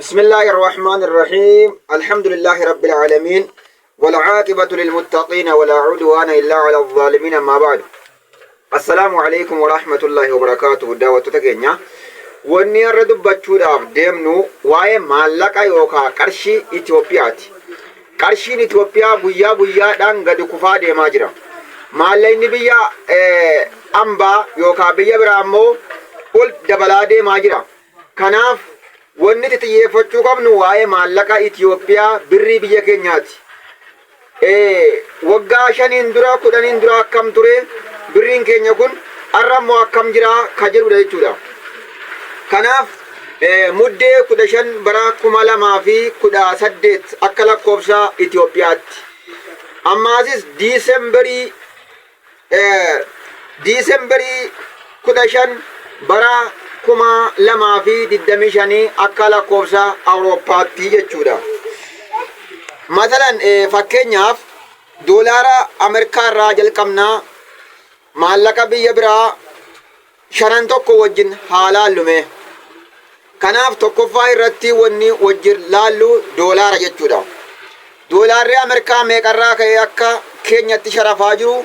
بسم الله الرحمن الرحيم الحمد لله رب العالمين والعاقبة للمتقين ولا عدوان إلا على الظالمين. ما بعد السلام عليكم ورحمة الله وبركاته. دعوة تكينيا وني الردب بچوداف ديمنو واي مالكا يوكا قرشي إثيوبياتي. قرشين إثيوبيا بويا دان غد كفا ديما جرا مالين بيا أمبا يوكا بيا برامو قل دبلا ديما جرا كناف wanni xiyyeeffachuu qabnu waa'ee maallaqa Itiyoophiyaa birrii biyya keenyaati. Waggaa 5 dura 10 dura akkam ture birriin keenya kun har'ammoo akkam jira ka jedhudha jechuudha. Kanaaf muddee 15 bara 2018 akka lakkoofsa Itiyoophiyaatti. Ammaasis Diisembarii 15 bara 2025 akka lakkoofsa Awurooppaatti jechuudha. Masalan fakkeenyaaf doolaara Ameerikaa irraa jalqabnaa maallaqa biyya biraa shanan tokko wajjin haa laallume. Kanaaf tokkoffaa irratti wanni wajjin laallu doolaara jechuudha. Doolaarri Ameerikaa meeqarraa ka'ee akka keenyatti sharafaa jiru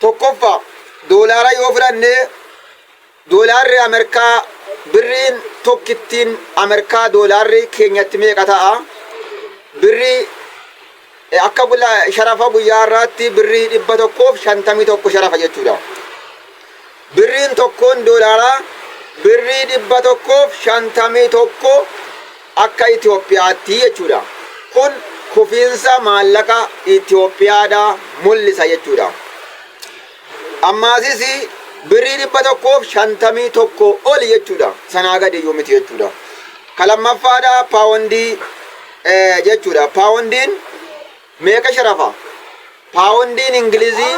tokkoffaa doolaara yoo fudhanne doolaarri Ameerikaa birriin tokkittiin Ameerikaa doolaarri keenyatti meeqa ta'a? Birrii akka sharafa guyyaa irratti birrii 151 sharafa jechuudha. Birriin tokkoon doolaaraa birrii 151 akka Itiyoophiyaatti jechuudha. Kun kufiinsa maallaqa Itiyoophiyaadha mul'isa jechuudha. Ammaasis birrii 151 oli jechuudha. Sanaa gadi yoo miti jechuudha. Kalamaffaadha paawundii jechuudha. Paawundiin meeqa sharafa? Paawundiin Ingilizii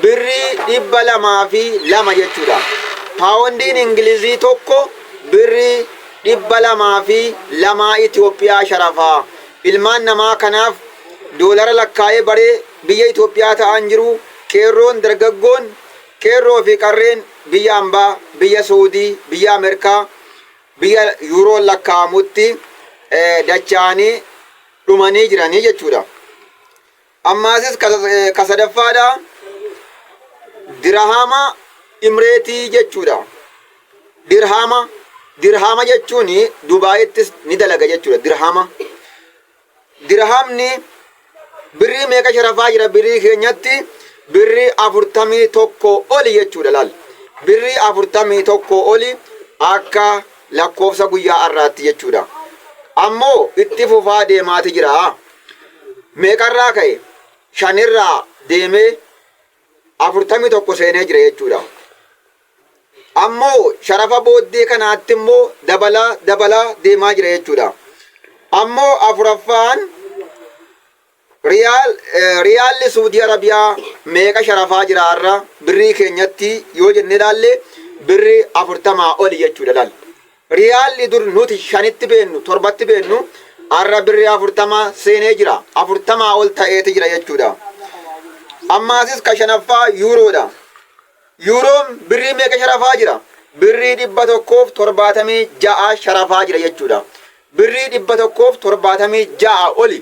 birrii 202 jechuudha. Paawundiin Ingilizii tokko birrii 202 Itiyoophiyaa sharafa. Ilmaan namaa kanaaf doolara lakkaa'ee baree biyya Itiyoophiyaa ta'an jiru qeerroon dargaggoon qeerroo fi qarreen biyya ambaa, biyya Saudii, biyya Ameerikaa, biyya Yuuroon lakkaa'amutti dacha'anii dhumanii jiranii jechuudha. Ammaasis kasadaffaadha dirhama Imireetii jechuudha. Dirhama jechuun Dubaayittis ni dalaga jechuudha. Dirhamni birrii meeqa sharafaa jira birrii keenyatti? Birrii 41 oli jechuudha laal. Birrii 41 oli akka lakkoofsa guyyaa har'aatti jechuudha. Ammoo itti fufaa deemaati jira. Meeqarraa ka'e? 5 irraa deemee 41 seenee jira jechuudha. Ammoo sharafa booddee kanaatti immoo dabalaa deemaa jira jechuudha. Ammoo afuraffaan riyaalli Saudi Arabiyaa meeqa sharafaa jira har'a birrii keenyatti yoo jenne ilaalle birrii 40 oli jechuudha laal. Riyaalli dur nuti 5tti beennu 7tti beennu har'a birrii 40 seenee jira. 40 ol ta'eeti jira jechuudha. Ammaasis ka shanaffaa yuuroodha. Yuuroon birrii meeqa sharafaa jira? Birrii 176 sharafaa jira jechuudha. Birrii 176 oli.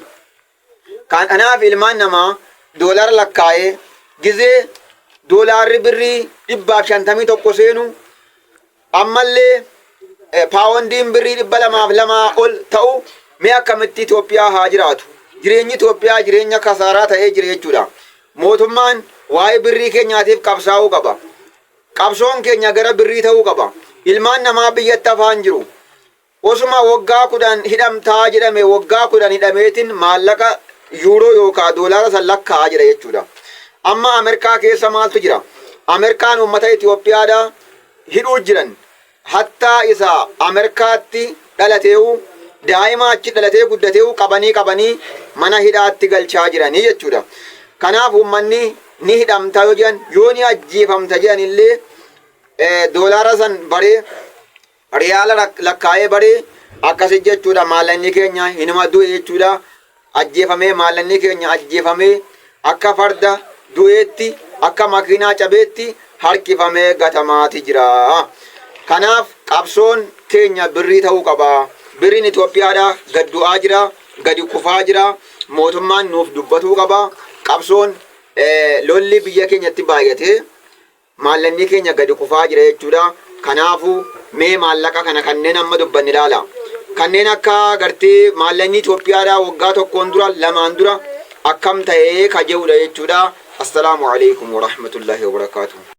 Kanaaf ilmaan namaa doolara lakkaa'ee gizee doolaarri birrii 151 seenu ammallee paawundiin birrii 202 ol ta'u mee akkamitti Itoophiyaa haa jiraatu? Jireenyi Itoophiyaa jireenya kasaaraa ta'ee jira jechuudha. Mootummaan waa'ee birrii keenyaatiif qabsaa'uu qaba. Qabsoon keenya gara birrii ta'uu qaba. Ilmaan namaa biyyatti afaan jiru. Osuma waggaa 10 hidhamtaa jedhame waggaa 10 hidhameetiin maallaqa yuuroo yookaan doolaara san lakkaa'aa jira jechuudha. Amma Ameerikaa keessa maaltu jira? Ameerikaan uummata Itiyoophiyaadha hidhuu jiran. Hattaa isa Ameerikaatti dhalateewu daa'ima achi dhalatee guddateewu qabanii mana hidhaatti galchaa jiranii jechuudha. Kanaaf uummanni ni hidhamta yoo jedhan yoo ni ajjeefamta jedhan illee doolaara san baree riyaala lakkaa'ee baree akkasi jechuudha. Maallaqni keenya hinuma du'e jechuudha. Ajjeefamee maallaqni keenya ajjeefamee akka farda du'eetti akka makiinaa cabeetti harkifamee gatamaati jira. Kanaaf qabsoon keenya birrii ta'uu qaba. Birriin Itoophiyaadhaa gad du'aa jira, gadi kufaa jira. Mootummaan nuuf dubbatuu qaba. Qabsoon lolli biyya keenyatti baay'atee maallaqni keenya gadi kufaa jira jechuudha. Kanaafuu mee maallaqa kana kanneen amma dubbanne ilaala. Kanneen akka gartee maallaqni Itoophiyaadhaa waggaa tokkoon dura lamaan dura akkam ta'ee kaje'udha jechuudha. Assalaamu alaikum wa rahmatullahi wa barakaatuh.